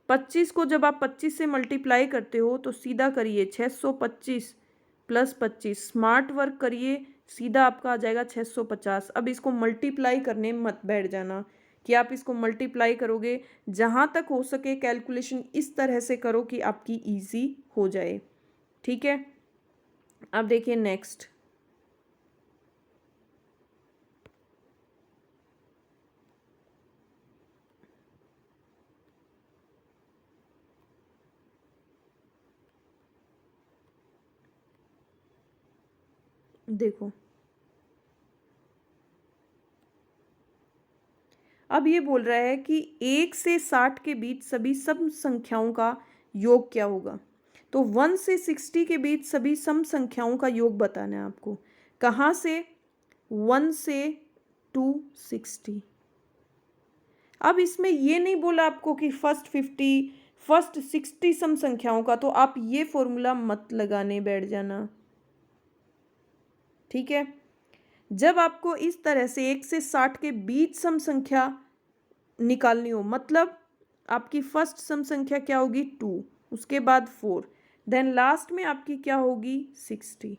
S1: 25 को जब आप 25 से मल्टीप्लाई करते हो तो सीधा करिए 625 + 25, स्मार्ट वर्क करिए, सीधा आपका आ जाएगा 650। अब इसको मल्टीप्लाई करने मत बैठ जाना कि आप इसको मल्टीप्लाई करोगे, जहाँ तक हो सके कैलकुलेशन इस तरह से करो कि आपकी इजी हो जाए। ठीक है, अब देखिए नेक्स्ट। देखो अब ये बोल रहा है कि 1 से 60 के बीच सभी सम संख्याओं का योग क्या होगा। तो 1 से 60 के बीच सभी सम संख्याओं का योग बताना है आपको। कहाँ से, 1 से 260। अब इसमें ये नहीं बोला आपको कि फर्स्ट 60 सम संख्याओं का, तो आप ये फॉर्मूला मत लगाने बैठ जाना। ठीक है, जब आपको इस तरह से 1 से 60 के बीच सम संख्या निकालनी हो, मतलब आपकी फर्स्ट सम संख्या क्या होगी 2, उसके बाद 4, देन लास्ट में आपकी क्या होगी 60।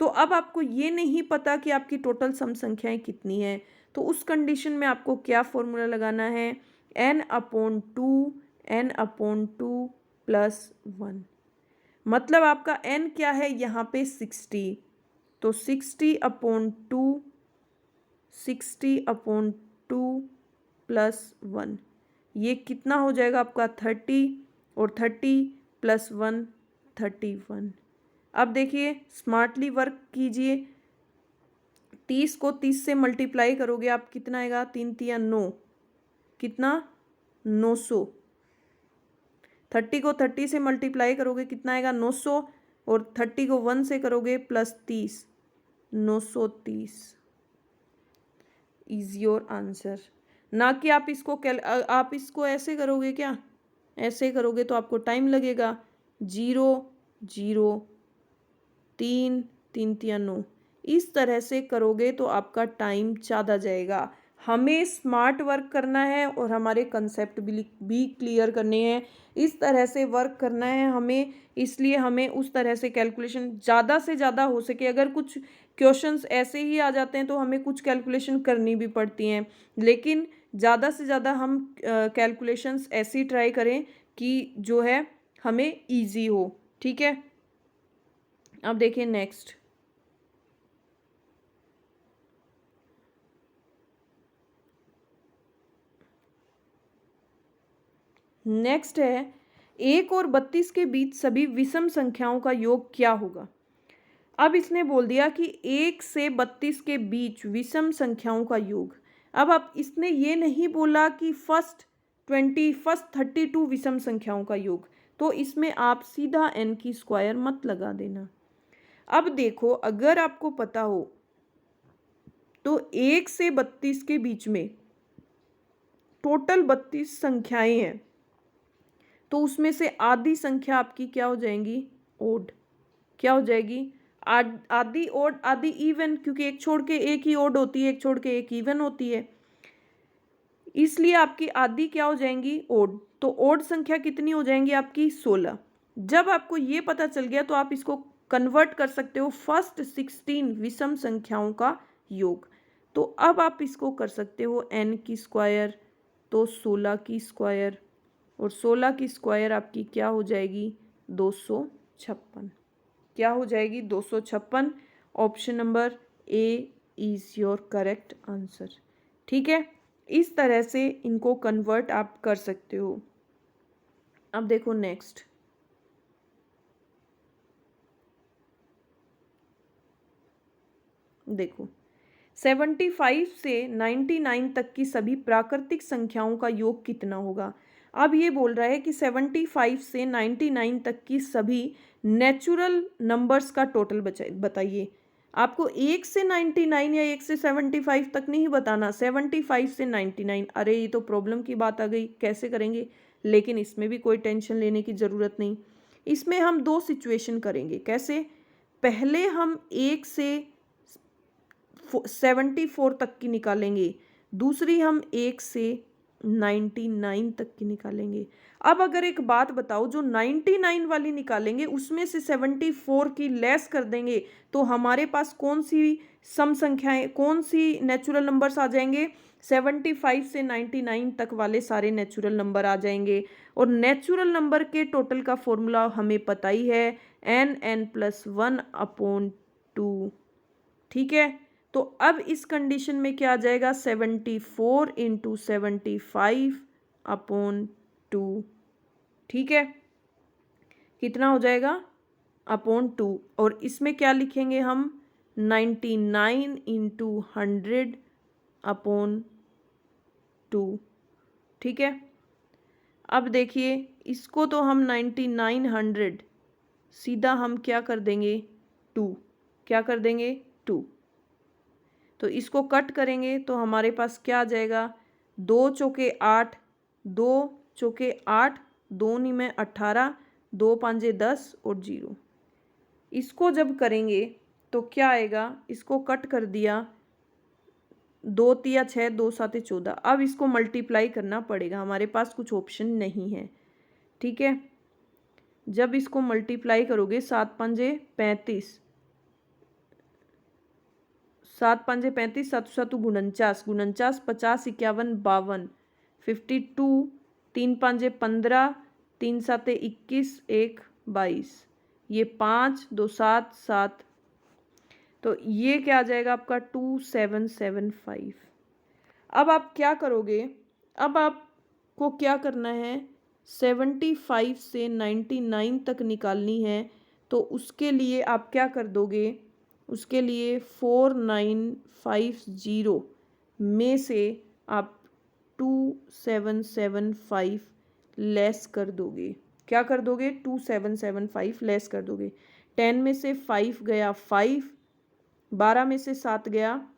S1: तो अब आपको ये नहीं पता कि आपकी टोटल सम संख्याएं कितनी हैं, तो उस कंडीशन में आपको क्या फॉर्मूला लगाना है, n/2 n/2 + 1। मतलब आपका n क्या है यहाँ पे 60, तो 60/2 60/2 + 1, ये कितना हो जाएगा आपका 30, और 30 + 1 31। अब देखिए स्मार्टली वर्क कीजिए, 30 को 30 से मल्टीप्लाई करोगे आप कितना आएगा, 3 3 9, कितना 900। 30 को 30 से मल्टीप्लाई करोगे कितना आएगा 900, और 30 को 1 से करोगे +30, 930 इज योर आंसर। ना कि आप इसको आप इसको ऐसे करोगे, क्या ऐसे करोगे तो आपको टाइम लगेगा, 0 0 3 3 3 9, इस तरह से करोगे तो आपका टाइम ज़्यादा जाएगा। हमें स्मार्ट वर्क करना है और हमारे कंसेप्ट भी क्लियर करने हैं, इस तरह से वर्क करना है हमें, इसलिए हमें उस तरह से कैलकुलेशन ज़्यादा से ज़्यादा हो सके। अगर कुछ क्वेश्चंस ऐसे ही आ जाते हैं तो हमें कुछ कैलकुलेशन करनी भी पड़ती हैं, लेकिन ज़्यादा से ज़्यादा हम कैलकुलेशंस ऐसी ट्राई करें कि जो है हमें ईजी हो। ठीक है, अब देखिए नेक्स्ट। नेक्स्ट है 1 और 32 के बीच सभी विषम संख्याओं का योग क्या होगा। अब इसने बोल दिया कि 1 से 32 के बीच विषम संख्याओं का योग। अब इसने ये नहीं बोला कि फर्स्ट 32 विषम संख्याओं का योग, तो इसमें आप सीधा n की स्क्वायर मत लगा देना। अब देखो, अगर आपको पता हो तो 1 से 32 के बीच में टोटल 32 संख्याएं हैं, तो उसमें से आधी संख्या आपकी क्या हो जाएंगी, ओड। क्या हो जाएगी, आधी ओड आधी इवन, क्योंकि एक छोड़ के एक ही ओड होती है, एक छोड़ के एक इवन होती है, इसलिए आपकी आधी क्या हो जाएंगी, ओड। तो ओड संख्या कितनी हो जाएंगी आपकी, 16। जब आपको ये पता चल गया तो आप इसको कन्वर्ट कर सकते हो फर्स्ट 16 विषम संख्याओं का योग। तो अब आप इसको कर सकते हो n की स्क्वायर, तो 16 की स्क्वायर, और 16 की स्क्वायर आपकी क्या हो जाएगी, 256। क्या हो जाएगी, 256। Option number A is your correct answer. ठीक है, इस तरह से इनको कन्वर्ट आप कर सकते हो। अब देखो नेक्स्ट, देखो 75 से 99 तक की सभी प्राकृतिक संख्याओं का योग कितना होगा। अब ये बोल रहा है कि 75 से 99 तक की सभी नेचुरल नंबर्स का टोटल बताइए। आपको 1 से 99 या 1 से 75 तक नहीं बताना, 75 से 99। अरे ये तो प्रॉब्लम की बात आ गई, कैसे करेंगे। लेकिन इसमें भी कोई टेंशन लेने की ज़रूरत नहीं। इसमें हम दो सिचुएशन करेंगे। कैसे, पहले हम 1 से 74 तक की निकालेंगे, दूसरी हम 1 से 99 तक की निकालेंगे। अब अगर एक बात बताओ, जो 99 वाली निकालेंगे उसमें से 74 की लेस कर देंगे, तो हमारे पास कौन सी सम संख्याएं, कौन सी नेचुरल नंबर्स आ जाएंगे, 75 से 99 तक वाले सारे नेचुरल नंबर आ जाएंगे। और नेचुरल नंबर के टोटल का फॉर्मूला हमें पता ही है, n+1/2। ठीक है, तो अब इस कंडीशन में क्या आ जाएगा, 74 × 75/2। ठीक है, कितना हो जाएगा, /2। और इसमें क्या लिखेंगे हम, 99 × 100/2। ठीक है, अब देखिए इसको तो हम 9900 सीधा हम क्या कर देंगे, 2। क्या कर देंगे, 2। तो इसको कट करेंगे तो हमारे पास क्या आ जाएगा, 2 चौके 8, 2 चौके 8, 2 नी में 18, 2 5 10 और 0। इसको जब करेंगे तो क्या आएगा, इसको कट कर दिया, 2 तिया 6, 2 7 14। अब इसको मल्टीप्लाई करना पड़ेगा, हमारे पास कुछ ऑप्शन नहीं है। ठीक है, जब इसको मल्टीप्लाई करोगे, 7 5 35, 7 5 35, 7 7 49, 49 50 51 52, 52, 3 5 15, 3 7 21, 1 22, ये 5 2 7 7, तो ये क्या आ जाएगा आपका 2775। अब आप क्या करोगे, अब आपको क्या करना है, 75 से 99 तक निकालनी है। तो उसके लिए आप क्या कर दोगे, उसके लिए 4950 में से आप 2775 लेस कर दोगे। क्या कर दोगे, 2775 लेस कर दोगे। 10 में से 5 गया 5, 12 में से 7 गया,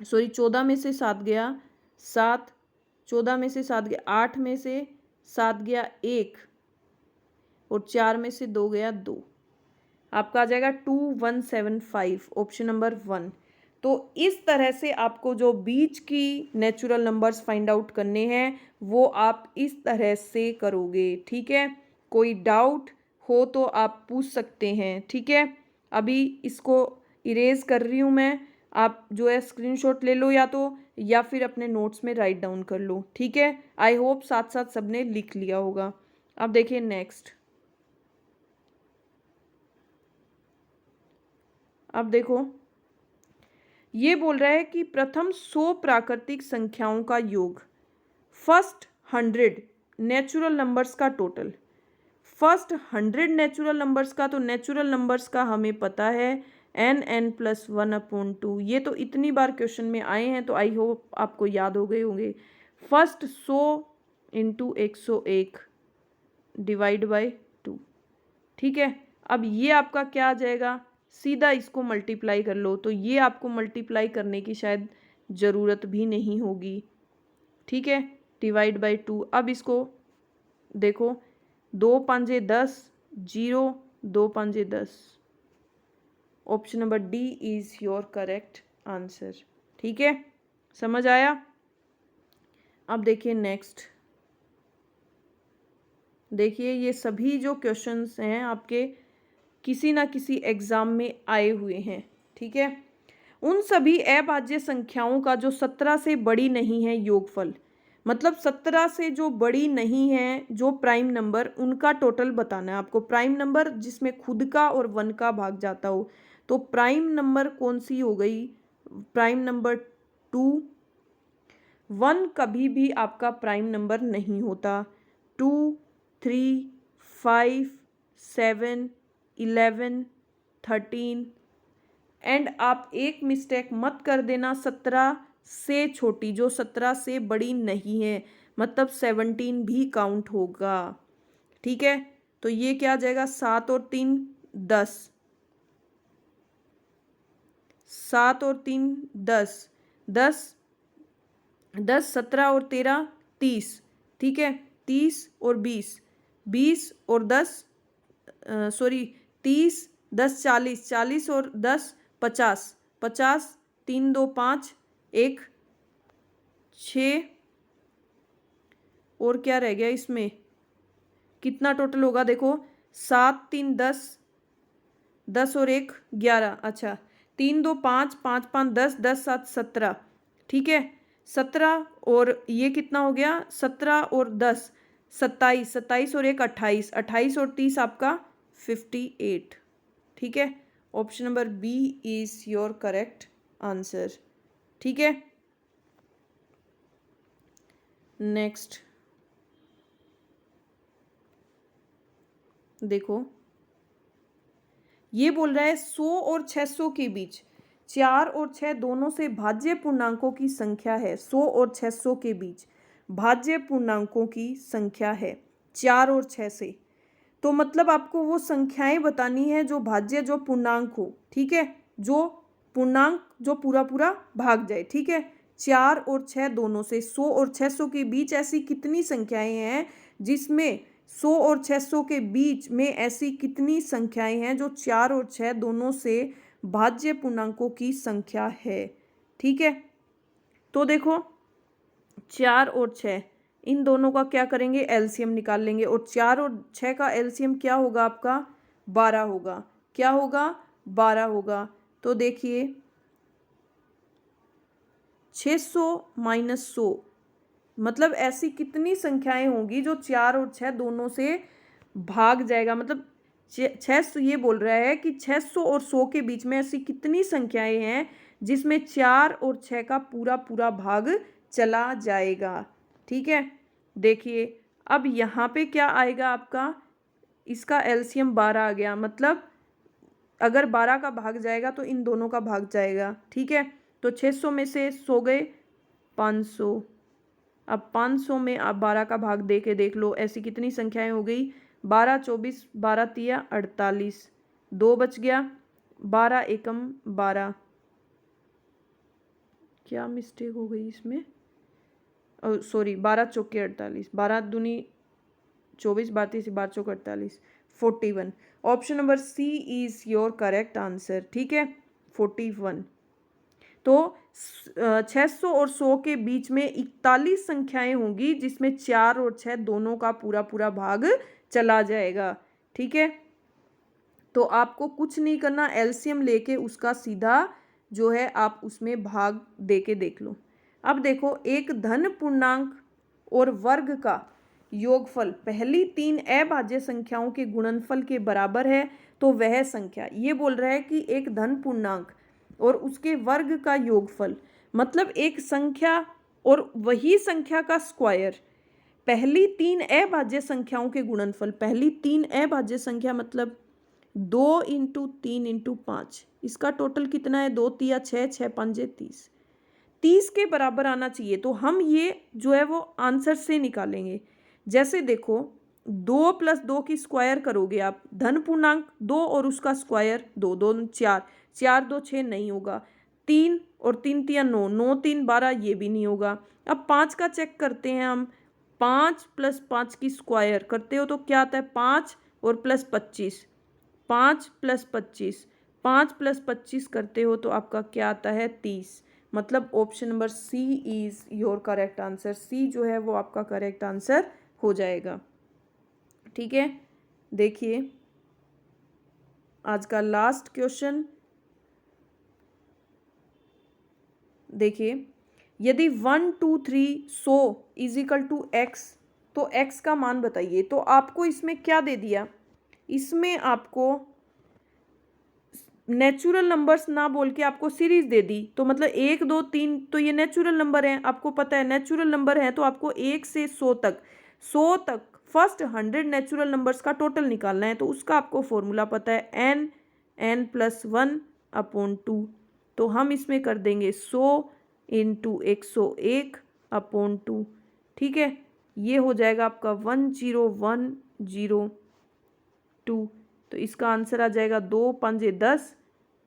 S1: 14 में से 7 गया 7, 14 में से 7 गया 8, में से 7 गया 1, और 4 में से 2 गया 2। आपका आ जाएगा 2175, ऑप्शन नंबर 1। तो इस तरह से आपको जो बीच की नेचुरल नंबर्स फाइंड आउट करने हैं वो आप इस तरह से करोगे। ठीक है, कोई डाउट हो तो आप पूछ सकते हैं। ठीक है, अभी इसको इरेज कर रही हूँ मैं, आप जो है स्क्रीनशॉट ले लो या फिर अपने नोट्स में राइट डाउन कर लो। ठीक है, आई होप साथ साथ सबने लिख लिया होगा। अब देखिए नेक्स्ट, अब देखो ये बोल रहा है कि प्रथम 100 प्राकृतिक संख्याओं का योग, फर्स्ट 100 नेचुरल नंबर्स का टोटल। फर्स्ट 100 नेचुरल नंबर्स का, तो नेचुरल नंबर्स का हमें पता है n+1/2। ये तो इतनी बार क्वेश्चन में आए हैं, तो आई होप आपको याद हो गए होंगे। फर्स्ट 100 × 101 डिवाइड बाय 2, ठीक है। अब ये आपका क्या आ जाएगा, सीधा इसको मल्टीप्लाई कर लो, तो ये आपको मल्टीप्लाई करने की शायद ज़रूरत भी नहीं होगी, ठीक है। डिवाइड बाय 2, अब इसको देखो, 2 5 10, 0 2 5 10। Option number D is your correct answer, ठीक है, समझ आया। अब देखिए नेक्स्ट, देखिए ये सभी जो क्वेश्चंस हैं आपके किसी ना किसी एग्ज़ाम में आए हुए हैं, ठीक है। उन सभी अभाज्य संख्याओं का जो 17 से बड़ी नहीं है योगफल, मतलब 17 से जो बड़ी नहीं है जो प्राइम नंबर, उनका टोटल बताना है आपको। प्राइम नंबर जिसमें खुद का और 1 का भाग जाता हो, तो प्राइम नंबर कौन सी हो गई, प्राइम नंबर 2। 1 कभी भी आपका प्राइम नंबर नहीं होता। 2 3 5 7 11 13 एंड आप एक मिस्टेक मत कर देना, 17 से छोटी, जो 17 से बड़ी नहीं है, मतलब 17 भी काउंट होगा, ठीक है। तो ये क्या आ जाएगा, 7 और 3 10, 7 और 3 10, 10 10 17 और 13 30, ठीक है। 30 और 20, 20 और 10 सॉरी 30 10 40, 40 और 10 50, 50 3 2 5 1 6, और क्या रह गया इसमें, कितना टोटल होगा देखो, 7 3 10, 10 और 1 11, अच्छा 3 2 5 5 5 10, 10 7 17, ठीक है। 17 और ये कितना हो गया, 17 और 10 27, 27 और 1 28, 28 और 30 आपका 58, ठीक है। Option number B is your correct answer, ठीक है। नेक्स्ट देखो, ये बोल रहा है 100 और 600 के बीच 4 और 6 दोनों से भाज्य पूर्णांकों की संख्या है। 100 और 600 के बीच भाज्य पूर्णांकों की संख्या है 4 और 6 से, तो मतलब आपको वो संख्याएं बतानी है जो भाज्य, जो पूर्णांक हो, ठीक है, जो पूर्णांक जो पूरा पूरा भाग जाए, ठीक है। 4 और 6 दोनों से, 100 और 600 के बीच ऐसी कितनी संख्याएं हैं जिसमें 100 और 600 के बीच में ऐसी कितनी संख्याएं हैं जो 4 और 6 दोनों से भाज्य पूर्णांकों की संख्या है, ठीक है। तो देखो 4 और 6 इन दोनों का क्या करेंगे, एलसीएम निकाल लेंगे, और 4 और 6 का एलसीएम क्या होगा आपका, 12 होगा। क्या होगा, 12 होगा। तो देखिए 600 - 100, मतलब ऐसी कितनी संख्याएं होंगी जो 4 और 6 दोनों से भाग जाएगा, मतलब 600, ये बोल रहा है कि 600 और 100 के बीच में ऐसी कितनी संख्याएं हैं जिसमें 4 और 6 का पूरा पूरा भाग चला जाएगा, ठीक है। देखिए अब यहाँ पे क्या आएगा आपका, इसका एलसीएम 12 आ गया, मतलब अगर 12 का भाग जाएगा तो इन दोनों का भाग जाएगा, ठीक है। तो 600 में से 100 गए 500, अब 500 में आप 12 का भाग दे के देख लो, ऐसी कितनी संख्याएं हो गई, 12 24, 12 तिया 48, 2 बच गया, 12 एकम 12, क्या मिस्टेक हो गई इसमें, सॉरी 12 चौके 48, 12 दूनी 24, 32 12 चौक 48, 41। Option number C is your correct answer, ठीक है, 41। तो 600 और 100 के बीच में 41 संख्याएं होंगी जिसमें 4 और 6 दोनों का पूरा पूरा भाग चला जाएगा, ठीक है। तो आपको कुछ नहीं करना, एलसीएम लेके उसका सीधा जो है आप उसमें भाग दे के देख लो। अब देखो, एक धन पूर्णांक और वर्ग का योगफल पहली 3 अभाज्य संख्याओं के गुणनफल के बराबर है, तो वह संख्या, ये बोल रहा है कि एक धन पूर्णांक और उसके वर्ग का योगफल, मतलब एक संख्या और वही संख्या का स्क्वायर पहली 3 अभाज्य संख्याओं के गुणनफल, पहली 3 अभाज्य संख्या मतलब 2 इंटू 3 इंटू 5, इसका टोटल कितना है, 2 तिया 6, 6 पंजे 30, 30 के बराबर आना चाहिए। तो हम ये जो है वो आंसर से निकालेंगे। जैसे देखो 2 प्लस 2 की स्क्वायर करोगे आप, धन पूर्णांक 2 और उसका स्क्वायर 2, 2 4, 4 2 6 नहीं होगा, 3 और 3 तिया 9, 9 3 12, ये भी नहीं होगा। अब 5 का चेक करते हैं हम, 5 प्लस 5 की स्क्वायर करते हो तो क्या आता है, 5 और प्लस 25, 5 प्लस 25, 5 प्लस 25 करते हो तो आपका क्या आता है, 30। मतलब option number C is your correct answer. C जो है वो आपका करेक्ट आंसर हो जाएगा। ठीक है, देखिए आज का लास्ट क्वेश्चन देखिए, यदि 1 2 3 100 इज इक्वल टू एक्स, तो एक्स का मान बताइए। तो आपको इसमें क्या दे दिया, इसमें आपको नेचुरल नंबर्स ना बोल के आपको सीरीज दे दी। तो मतलब 1 2 3 तो ये नेचुरल नंबर है, आपको पता है नेचुरल नंबर है, तो आपको 1 से 100 तक, 100 तक फर्स्ट 100 नेचुरल नंबर्स का टोटल निकालना है। तो उसका आपको फॉर्मूला पता है, n प्लस 1 अपॉन 2। तो हम इसमें कर देंगे 100 इंटू 101 अपॉन 2। ठीक है, ये हो जाएगा आपका 10102। तो इसका आंसर आ जाएगा 2 पंजे 10,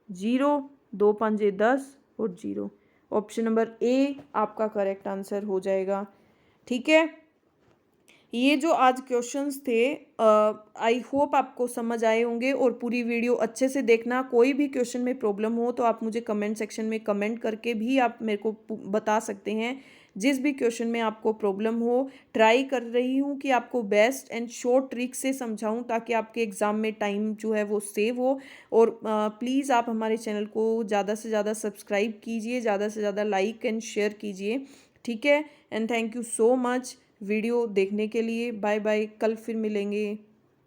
S1: 0, 2 पंजे 10 और 0। ऑप्शन नंबर ए आपका करेक्ट आंसर हो जाएगा। ठीक है, ये जो आज क्वेश्चंस थे आई होप आपको समझ आए होंगे, और पूरी वीडियो अच्छे से देखना। कोई भी क्वेश्चन में प्रॉब्लम हो तो आप मुझे कमेंट सेक्शन में कमेंट करके भी आप मेरे को बता सकते हैं। जिस भी क्वेश्चन में आपको प्रॉब्लम हो, ट्राई कर रही हूँ कि आपको बेस्ट एंड शॉर्ट ट्रिक से समझाऊँ ताकि आपके एग्ज़ाम में टाइम जो है वो सेव हो। और प्लीज़ आप हमारे चैनल को ज़्यादा से ज़्यादा सब्सक्राइब कीजिए, ज़्यादा से ज़्यादा लाइक एंड शेयर कीजिए। ठीक है, and thank you so much video देखने के लिए। बाय बाय, कल फिर मिलेंगे।